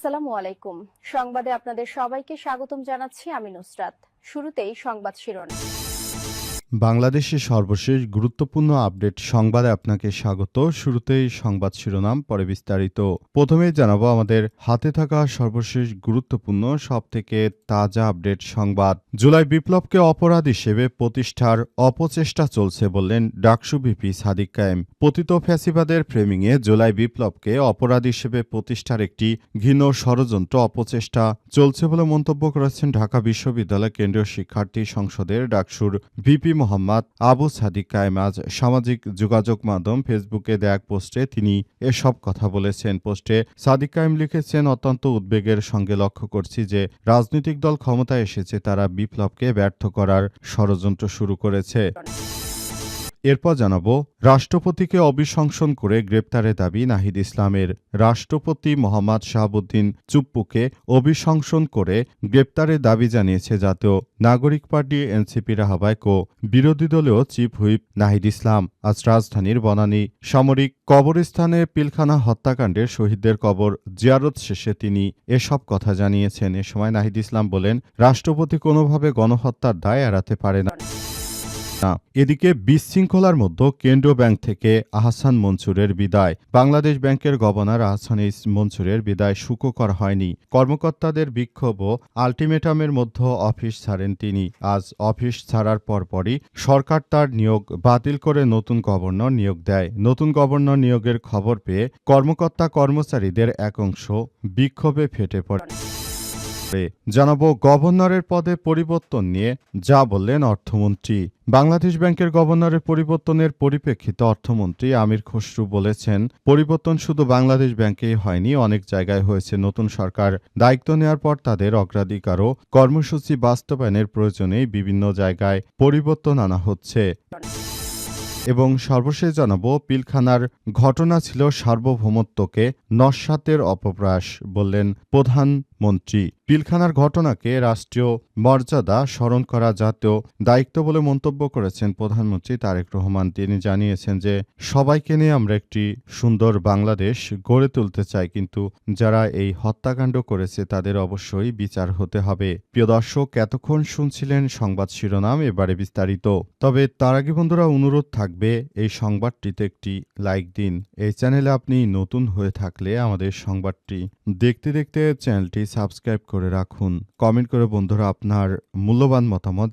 আসসালামু আলাইকুম। সংবাদে আপনাদের সবাইকে স্বাগতম জানাচ্ছি আমি নুসরাত। শুরুতেই সংবাদ শিরোনাম। বাংলাদেশের সর্বশেষ গুরুত্বপূর্ণ আপডেট সংবাদে আপনাকে স্বাগত। শুরুতেই সংবাদ শিরোনাম, পরে বিস্তারিত। প্রথমেই জানাবো আমাদের হাতে থাকা সর্বশেষ গুরুত্বপূর্ণ সবথেকে তাজা আপডেট সংবাদ। জুলাই বিপ্লবকে অপরাধ হিসেবে প্রতিষ্ঠার অপচেষ্টা চলছে বললেন ডাকসু ভিপি সাদিক কায়েম। পতিত ফ্যাসিবাদের ফ্রেমিংয়ে জুলাই বিপ্লবকে অপরাধ হিসেবে প্রতিষ্ঠার একটি ঘৃণ্য ষড়যন্ত্র অপচেষ্টা চলছে বলে মন্তব্য করেছেন ঢাকা বিশ্ববিদ্যালয় কেন্দ্রীয় শিক্ষার্থী সংসদের ডাকসুর ভিপি মোহাম্মদ আবু সাদিক কায়েম আজ সামাজিক যোগাযোগ মাধ্যম ফেসবুকে দেয়া এক পোস্টে তিনি এসব কথা বলেছেন। পোস্টে সাদিক কায়েম লিখেছেন, অত্যন্ত উদ্বেগের সঙ্গে লক্ষ্য করছি যে রাজনৈতিক দল ক্ষমতায় এসেছে, তারা বিপ্লবকে ব্যর্থ করার ষড়যন্ত্র শুরু করেছে। এরপর জানাবো রাষ্ট্রপতিকে অভিশংসন করে গ্রেপ্তারের দাবি নাহিদ ইসলামের। রাষ্ট্রপতি মোহাম্মদ শাহাবুদ্দিন চুপ্পুকে অভিশংসন করে গ্রেপ্তারের দাবি জানিয়েছে জাতীয় নাগরিক পার্টি এনসিপির আহ্বায়ক ও বিরোধী দলীয় চিফ হুইপ নাহিদ ইসলাম আজ রাজধানীর বনানী সামরিক কবরস্থানে পিলখানা হত্যাকাণ্ডের শহীদদের কবর জিয়ারত শেষে তিনি এসব কথা জানিয়েছেন। এ সময় নাহিদ ইসলাম বলেন, রাষ্ট্রপতি কোনোভাবে গণহত্যার দায় এড়াতে পারে না। এদিকে বিশৃঙ্খলার মধ্যে কেন্দ্রীয় ব্যাংক থেকে আহসান মনসুরের বিদায়। বাংলাদেশ ব্যাংকের গভর্নর আহসান এইচ মনসুরের বিদায় সুখকর হয়নি। কর্মকর্তাদের বিক্ষোভ ও আলটিমেটামের মধ্যে অফিস ছাড়েন তিনি। আজ অফিস ছাড়ার পরপরই সরকার তার নিয়োগ বাতিল করে নতুন গভর্নর নিয়োগ দেয়। নতুন গভর্নর নিয়োগের খবর পেয়ে কর্মকর্তা কর্মচারীদের এক অংশ বিক্ষোভে ফেটে পড়ে। জানাবো গভর্নরের পদে পরিবর্তন নিয়ে যা বললেন অর্থমন্ত্রী। বাংলাদেশ ব্যাংকের গভর্নরের পরিবর্তনের পরিপ্রেক্ষিতে অর্থমন্ত্রী আমির খসরু বলেছেন, পরিবর্তন শুধু বাংলাদেশ ব্যাংকেই হয়নি, অনেক জায়গায় হয়েছে। নতুন সরকার দায়িত্ব নেওয়ার পর তাদের অগ্রাধিকার ও কর্মসূচি বাস্তবায়নের প্রয়োজনেই বিভিন্ন জায়গায় পরিবর্তন আনা হচ্ছে। এবং সর্বশেষ জানাবো পিলখানার ঘটনা ছিল সার্বভৌমত্বকে নস্যাতের অপপ্রয়াস বললেন প্রধানমন্ত্রী। পিলখানার ঘটনাকে রাষ্ট্রীয় মর্যাদা স্মরণ করা জাতীয় দায়িত্ব বলে মন্তব্য করেছেন প্রধানমন্ত্রী তারেক রহমান। তিনি জানিয়েছেন যে সবাইকে নিয়ে আমরা একটি সুন্দর বাংলাদেশ গড়ে তুলতে চাই, কিন্তু যারা এই হত্যাকাণ্ড করেছে তাদের অবশ্যই বিচার হতে হবে। প্রিয় দর্শক, এতক্ষণ শুনছিলেন সংবাদ শিরোনাম, এবারে বিস্তারিত। তবে তার আগে বন্ধুরা অনুরোধ থাকবে এই সংবাদটিতে একটি লাইক দিন। এই চ্যানেলে আপনি নতুন হয়ে থাকলে আমাদের সংবাদটি দেখতে দেখতে চ্যানেলটি সাবস্ক্রাইব করে রাখুন। কমেন্ট করে বন্ধুরা আপনার মূল্যবান মতামত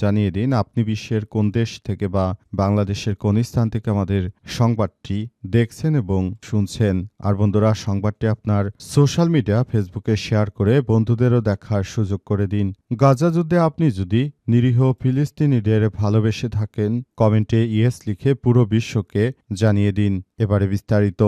জানিয়ে দিন আপনি বিশ্বের কোন দেশ থেকে বা বাংলাদেশের কোন স্থান থেকে আমাদের সংবাদটি দেখছেন এবং শুনছেন। আর বন্ধুরা সংবাদটি আপনার সোশ্যাল মিডিয়া ফেসবুকে শেয়ার করে বন্ধুদেরও দেখার সুযোগ করে দিন। গাজা যুদ্ধে আপনি যদি নিরীহ ফিলিস্তিনিদের ভালোবেসে থাকেন, কমেন্টে ইয়েস লিখে পুরো বিশ্বকে জানিয়ে দিন। এবারে বিস্তারিত।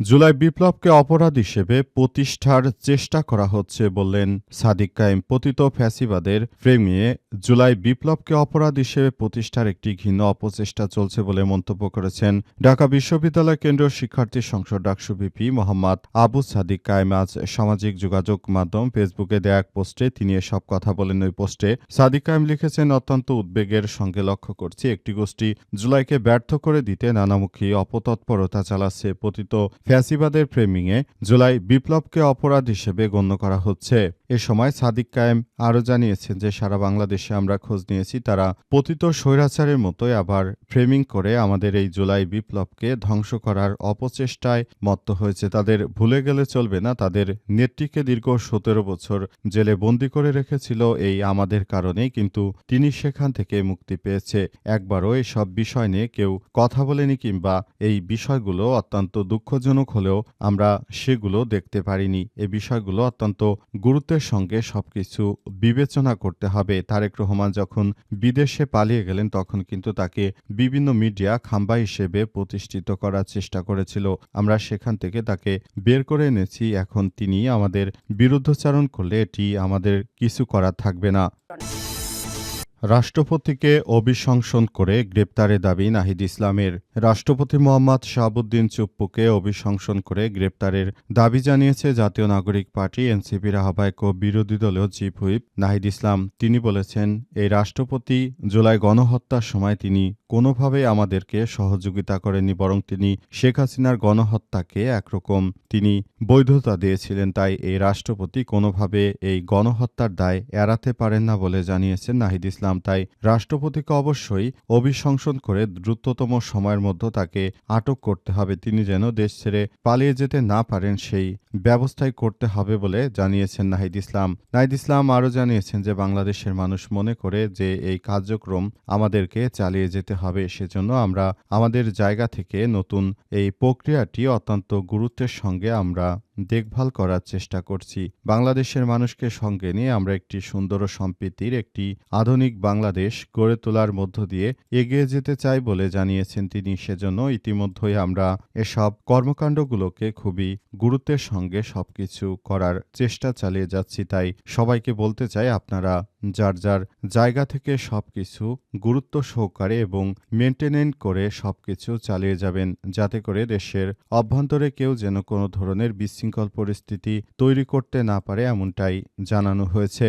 জুলাই বিপ্লবকে অপরাধ হিসেবে প্রতিষ্ঠার চেষ্টা করা হচ্ছে বললেন সাদিক কায়েম। পতিত ফ্যাসিবাদের ফ্রেমিংয়ে জুলাই বিপ্লবকে অপরাধ হিসেবে প্রতিষ্ঠার একটি ঘৃণ্য অপচেষ্টা চলছে বলে মন্তব্য করেছেন ঢাকা বিশ্ববিদ্যালয় কেন্দ্রীয় শিক্ষার্থী সংসদ ডাকসু ভিপি মোহাম্মদ আবু সাদিক কায়েম। আজ সামাজিক যোগাযোগ মাধ্যম ফেসবুকে দেয়া এক পোস্টে তিনি এসব কথা বলেন। ওই পোস্টে সাদিক কায়েম লিখেছেন, অত্যন্ত উদ্বেগের সঙ্গে লক্ষ্য করছি একটি গোষ্ঠী জুলাইকে ব্যর্থ করে দিতে নানামুখী অপতৎপরতা চালাচ্ছে। পতিত ফ্যাসিবাদের ফ্রেমিংয়ে জুলাই বিপ্লবকে অপরাধ হিসেবে গণ্য করা হচ্ছে। এ সময় সাদিক কায়েম আরও জানিয়েছেন যে সারা বাংলাদেশে আমরা খোঁজ নিয়েছি, তারা পতিত স্বৈরাচারের মতোই আবার ফ্রেমিং করে আমাদের এই জুলাই বিপ্লবকে ধ্বংস করার অপচেষ্টায় মত্ত হয়েছে। তাদের ভুলে গেলে চলবে না, তাদের নেত্রীকে দীর্ঘ ১৭ বছর জেলে বন্দী করে রেখেছিল এই আমাদের কারণেই, কিন্তু তিনি সেখান থেকে মুক্তি পেয়েছে। একবারও এসব বিষয় নিয়ে কেউ কথা বলেনি, কিংবা এই বিষয়গুলো অত্যন্ত দুঃখজনক হলেও আমরা সেগুলো দেখতে পারিনি। এই বিষয়গুলো অত্যন্ত গুরুত্বের সঙ্গে সবকিছু বিবেচনা করতে হবে। তারেক রহমান যখন বিদেশে পালিয়ে গেলেন তখন কিন্তু তাকে বিভিন্ন মিডিয়া খাম্বা হিসেবে প্রতিষ্ঠিত করার চেষ্টা করেছিল। আমরা সেখান থেকে তাকে বের করে এনেছি। এখন তিনি আমাদের বিরুদ্ধাচরণ করলে এটি আমাদের কিছু করার থাকবে না। রাষ্ট্রপতিকে অভিশংসন করে গ্রেপ্তারের দাবি নাহিদ ইসলামের। রাষ্ট্রপতি মোহাম্মদ শাহাবুদ্দিন চুপ্পুকে অভিশংসন করে গ্রেপ্তারের দাবি জানিয়েছে জাতীয় নাগরিক পার্টি এনসিপির আহ্বায়ক ও বিরোধী দলীয় চিফ হুইপ নাহিদ ইসলাম। তিনি বলেছেন, এই রাষ্ট্রপতি জুলাই গণহত্যার সময় তিনি কোনোভাবেই আমাদেরকে সহযোগিতা করেননি, বরং তিনি শেখ হাসিনার গণহত্যাকে একরকম তিনি বৈধতা দিয়েছিলেন। তাই এই রাষ্ট্রপতি কোনোভাবে এই গণহত্যার দায় এড়াতে পারেন না বলে জানিয়েছেন নাহিদ ইসলাম। তাই রাষ্ট্রপতিকে অবশ্যই অভিশংসন করে দ্রুততম সময়ের মধ্যে তাকে আটক করতে হবে। তিনি যেন দেশ ছেড়ে পালিয়ে যেতে না পারেন সেই ব্যবস্থাই করতে হবে বলে জানিয়েছেন নাহিদ ইসলাম। নাহিদ ইসলাম আরও জানিয়েছেন যে বাংলাদেশের মানুষ মনে করে যে এই কার্যক্রম আমাদেরকে চালিয়ে যেতে হবে, সেজন্য আমরা আমাদের জায়গা থেকে নতুন এই প্রক্রিয়াটি অত্যন্ত গুরুত্বের সঙ্গে আমরা দেখভাল করার চেষ্টা করছি। বাংলাদেশের মানুষকে সঙ্গে নিয়ে আমরা একটি সুন্দর ও সম্প্রীতির একটি আধুনিক বাংলাদেশ গড়ে তোলার মধ্য দিয়ে এগিয়ে যেতে চাই বলে জানিয়েছেন তিনি। সেজন্য ইতিমধ্যেই আমরা এসব কর্মকাণ্ডগুলোকে খুবই গুরুত্বের সঙ্গে সবকিছু করার চেষ্টা চালিয়ে যাচ্ছি। তাই সবাইকে বলতে চাই, আপনারা যার যার জায়গা থেকে সবকিছু গুরুত্ব সহকারে এবং মেনটেনেন্ট করে সবকিছু চালিয়ে যাবেন, যাতে করে দেশের অভ্যন্তরে কেউ যেন কোনো ধরনের বিশৃঙ্খল পরিস্থিতি তৈরি করতে না পারে, এমনটাই জানানো হয়েছে।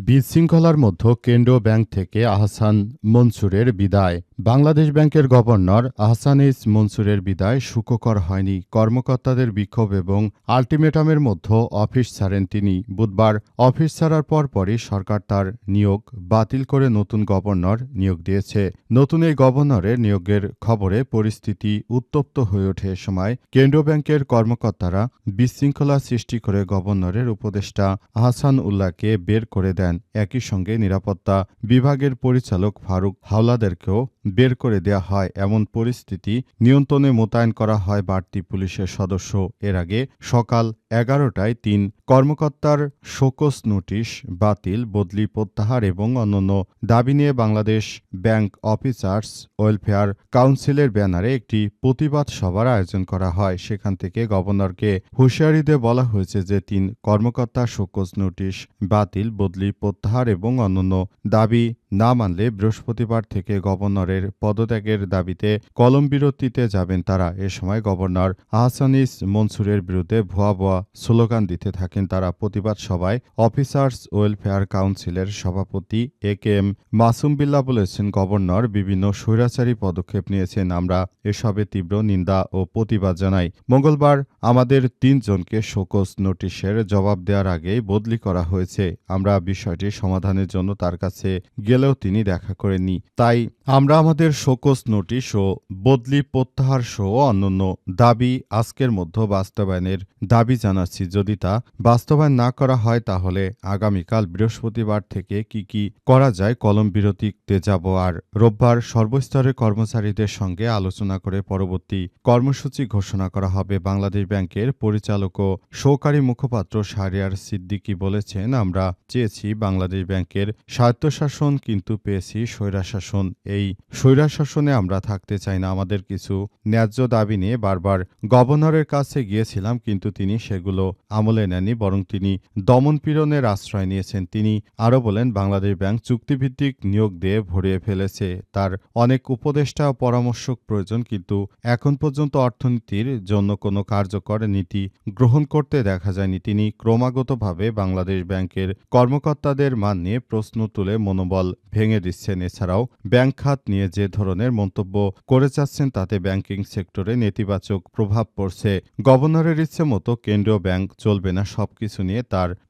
বিশৃঙ্খলার মধ্যে কেন্দ্রীয় ব্যাংক থেকে আহসান মনসুরের বিদায়। বাংলাদেশ ব্যাংকের গভর্নর আহসানিস মনসুরের বিদায় সুখকর হয়নি। কর্মকর্তাদের বিক্ষোভ এবং আল্টিমেটামের মধ্যে অফিস ছাড়েন তিনি। বুধবার অফিস ছাড়ার পরপরই সরকার তার নিয়োগ বাতিল করে নতুন গভর্নর নিয়োগ দিয়েছে। নতুন এই গভর্নরের নিয়োগের খবরে পরিস্থিতি উত্তপ্ত হয়ে ওঠে। সময় কেন্দ্রীয় ব্যাংকের কর্মকর্তারা বিশৃঙ্খলা সৃষ্টি করে গভর্নরের উপদেষ্টা আহসান উল্লাহকে বের করে দেন। একই সঙ্গে নিরাপত্তা বিভাগের পরিচালক ফারুক হাওলাদারকেও বের করে দেয়া হয়। এমন পরিস্থিতি নিয়ন্ত্রণে মোতায়েন করা হয় বাড়তি পুলিশের সদস্য। এর আগে সকাল 11টায় 3 কর্মকর্তার শোকজ নোটিশ বাতিল, বদলি প্রত্যাহার এবং অন্যান্য দাবি নিয়ে বাংলাদেশ ব্যাংক অফিসার্স ওয়েলফেয়ার কাউন্সিলের ব্যানারে একটি প্রতিবাদ সভার আয়োজন করা হয়। সেখান থেকে গভর্নরকে হুঁশিয়ারি দিয়ে বলা হয়েছে যে 3 কর্মকর্তার শোকজ নোটিশ বাতিল, বদলি প্রত্যাহার এবং অন্যান্য দাবি না মানলে বৃহস্পতিবার থেকে গভর্নরের পদত্যাগের দাবিতে কলম বিরতিতে যাবেন তারা। এ সময় গভর্নর আহসানিস মনসুরের বিরুদ্ধে ভুয়া ভুয়া স্লোগান দিতে থাকেন তারা। প্রতিবাদ সভায় অফিসার্স ওয়েলফেয়ার কাউন্সিলের সভাপতি একেএম মাসুম বিল্লাহ বলেছেন, গভর্নর বিভিন্ন স্বৈরাচারী পদক্ষেপ নিয়েছেন। আমরা এসবে তীব্র নিন্দা ও প্রতিবাদ জানাই। মঙ্গলবার আমাদের 3 জনকে শোকজ নোটিশের জবাব দেওয়ার আগেই বদলি করা হয়েছে। আমরা বিষয়টি সমাধানের জন্য তার কাছে গেলেও তিনি দেখা করেননি। তাই আমরা আমাদের শোকজ নোটিশ ও বদলি প্রত্যাহার সহ অন্যান্য দাবি আজকের মধ্যে বাস্তবায়নের দাবি জানাচ্ছি। যদি তা বাস্তবায়ন না করা হয় তাহলে আগামীকাল বৃহস্পতিবার থেকে কি করা যায় কলম বিরতিতে যাব। আর রোববার সর্বস্তরের কর্মচারীদের সঙ্গে আলোচনা করে পরবর্তী কর্মসূচি ঘোষণা করা হবে। বাংলাদেশ ব্যাংকের পরিচালক ও সহকারী মুখপাত্র শাহরিয়ার সিদ্দিকী বলেছেন, আমরা চেয়েছি বাংলাদেশ ব্যাংকের স্বায়ত্তশাসন, কিন্তু পেয়েছি স্বৈরশাসন। এই স্বৈরশাসনে আমরা থাকতে চাই না। আমাদের কিছু ন্যায্য দাবি নিয়ে বারবার গভর্নরের কাছে গিয়েছিলাম, কিন্তু তিনি সেগুলো আমলে নেননি, বরং তিনি দমনপীড়নের আশ্রয় নিয়েছেন। তিনি আরও বলেন, বাংলাদেশ ব্যাংক চুক্তিভিত্তিক নিয়োগ দিয়ে ভরিয়ে ফেলেছে। তার অনেক উপদেষ্টা ও পরামর্শক প্রয়োজন, কিন্তু এখন পর্যন্ত অর্থনীতির জন্য কোনো কার্যকর নীতি গ্রহণ করতে দেখা যায়নি। তিনি ক্রমাগতভাবে বাংলাদেশ ব্যাংকের কর্মকর্তাদের মান নিয়ে প্রশ্ন তুলে মনোবল ভেঙে দিচ্ছেন। এছাড়াও ব্যাংক খাত নিয়ে যে ধরনের মন্তব্য করে যাচ্ছেন তাতে ব্যাংকিং সেক্টরে নেতিবাচক প্রভাব পড়ছে। গভর্নরের ইচ্ছে মতো কেন্দ্রীয় ব্যাংক চলবে না, সবকিছু নিয়ে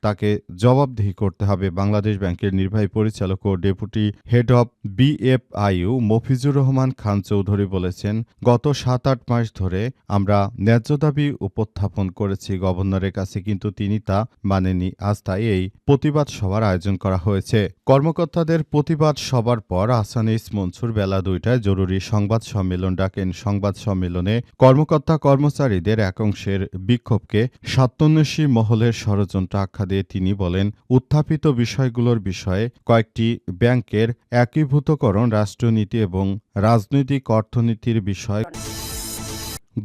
তাকে জবাবদিহি করতে হবে। বাংলাদেশ ব্যাংকের নির্বাহী পরিচালক ও deputy head of BFIU Mafizur Rahman Khan Chowdhury বলেছেন, গত 7-8 মাস ধরে আমরা ন্যায্য দাবি উপস্থাপন করেছি গভর্নরের কাছে, কিন্তু তিনি তা মানেননি। আজ তাই এই প্রতিবাদ সভার আয়োজন করা হয়েছে। কর্মকর্তাদের প্রতিবাদ সভার পর আহসানিস মনসুর বেলা 2টায় জরুরি সংবাদ সম্মেলন ডাকেন। সংবাদ সম্মেলনে কর্মকর্তা কর্মচারীদের এক অংশের বিক্ষোভকে স্বার্থান্বেষী মহলের ষড়যন্ত্র আখ্যা দিয়ে তিনি বলেন, উত্থাপিত বিষয়গুলোর বিষয়ে কয়েকটি ব্যাংকের একীভূতকরণ, রাষ্ট্রনীতি এবং রাজনৈতিক অর্থনীতির বিষয়।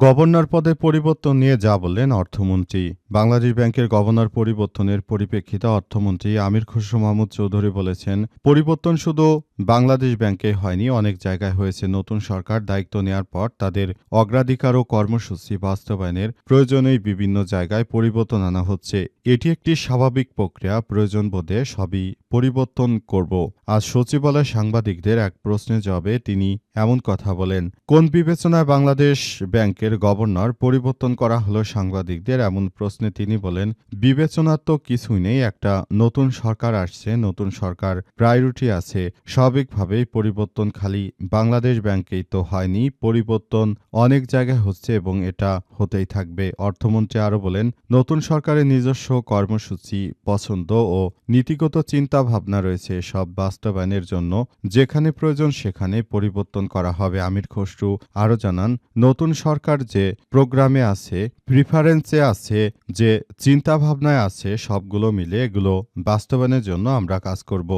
গভর্নর পদে পরিবর্তন নিয়ে যা বললেন অর্থমন্ত্রী। বাংলাদেশ ব্যাংকের গভর্নর পরিবর্তনের পরিপ্রেক্ষিতে অর্থমন্ত্রী আমির খসরু মাহমুদ চৌধুরী বলেছেন, পরিবর্তন শুধু বাংলাদেশ ব্যাংকে হয়নি, অনেক জায়গায় হয়েছে। নতুন সরকার দায়িত্ব নেওয়ার পর তাদের অগ্রাধিকার ও কর্মসূচি বাস্তবায়নের প্রয়োজনে বিভিন্ন জায়গায় পরিবর্তন আনা হচ্ছে। এটি একটি স্বাভাবিক প্রক্রিয়া, প্রয়োজন বোধে সবই পরিবর্তন করব। আজ সচিবালয়ে সাংবাদিকদের এক প্রশ্নের জবাবে তিনি এমন কথা বলেন। কোন বিবেচনায় বাংলাদেশ ব্যাংকের গভর্নর পরিবর্তন করা হলো সাংবাদিকদের এমন প্রশ্নে তিনি বলেন, বিবেচনার তো কিছুই নেই। একটা নতুন সরকার আসছে, নতুন সরকার প্রায়োরিটি আছে। স্বাভাবিকভাবেই পরিবর্তন খালি বাংলাদেশ ব্যাংকেই তো হয়নি, পরিবর্তন অনেক জায়গায় হচ্ছে এবং এটা হতেই থাকবে। অর্থমন্ত্রী আরও বলেন, নতুন সরকারের নিজস্ব কর্মসূচি, পছন্দ ও নীতিগত চিন্তা ভাবনা রয়েছে। সব বাস্তবায়নের জন্য যেখানে প্রয়োজন সেখানে পরিবর্তন করা হবে। আমির খসরু আরও জানান, নতুন সরকার যে প্রোগ্রামে আছে, প্রিফারেন্সে আছে, যে চিন্তা ভাবনায় আছে, সবগুলো মিলে এগুলো বাস্তবায়নের জন্য আমরা কাজ করব।